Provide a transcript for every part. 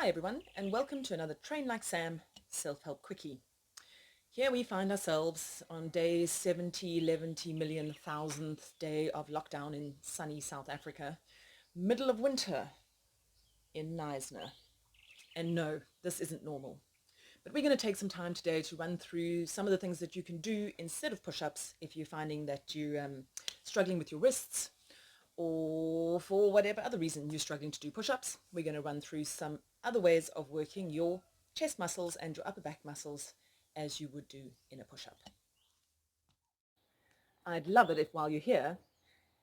Hi everyone, and welcome to another Train Like Sam self-help quickie. Here we find ourselves on day 70, 11 million thousandth day of lockdown in sunny South Africa, middle of winter in Knysna. And no, this isn't normal. But we're going to take some time today to run through some of the things that you can do instead of push-ups if you're finding that you're struggling with your wrists, or for whatever other reason you're struggling to do push-ups. We're going to run through some other ways of working your chest muscles and your upper back muscles as you would do in a push-up. I'd love it if while you're here,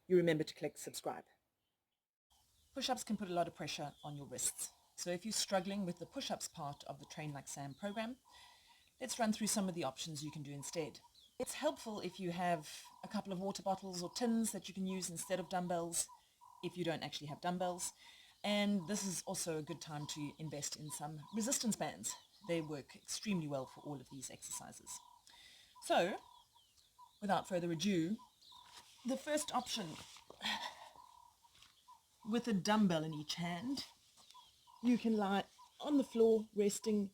you remember to click subscribe. Push-ups can put a lot of pressure on your wrists. So if you're struggling with the push-ups part of the Train Like Sam program, let's run through some of the options you can do instead. It's helpful if you have a couple of water bottles or tins that you can use instead of dumbbells if you don't actually have dumbbells. And this is also a good time to invest in some resistance bands. They work extremely well for all of these exercises. So, without further ado, the first option, with a dumbbell in each hand, you can lie on the floor, resting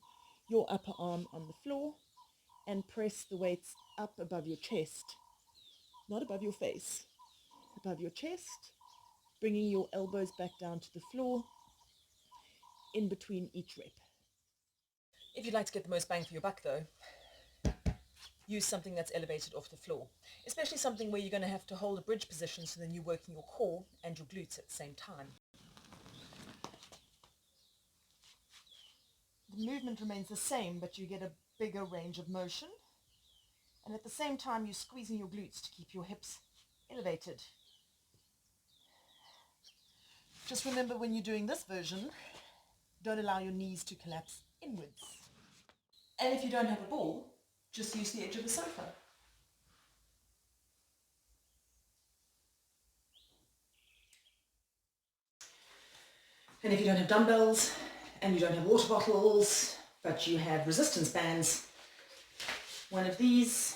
your upper arm on the floor, and press the weights up above your chest, not above your face, above your chest, bringing your elbows back down to the floor in between each rep. If you'd like to get the most bang for your buck though, use something that's elevated off the floor, especially something where you're going to have to hold a bridge position so then you're working your core and your glutes at the same time. The movement remains the same, but you get a bigger range of motion, and at the same time you're squeezing your glutes to keep your hips elevated. Just remember, when you're doing this version, don't allow your knees to collapse inwards. And if you don't have a ball, just use the edge of the sofa. And if you don't have dumbbells and you don't have water bottles, but you have resistance bands, one of these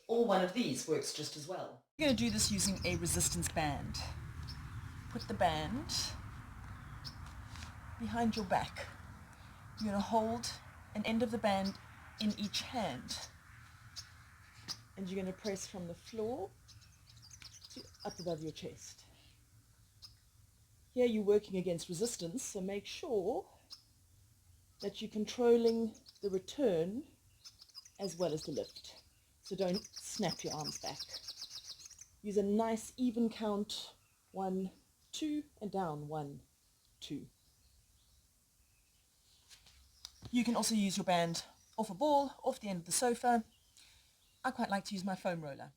or one of these works just as well. You're going to do this using a resistance band. Put the band behind your back. You're going to hold an end of the band in each hand, and you're going to press from the floor to up above your chest. Here you're working against resistance, so make sure that you're controlling the return as well as the lift. So don't snap your arms back. Use a nice even count, 1, 2, and down, 1, 2. You can also use your band off a ball, off the end of the sofa. I quite like to use my foam roller.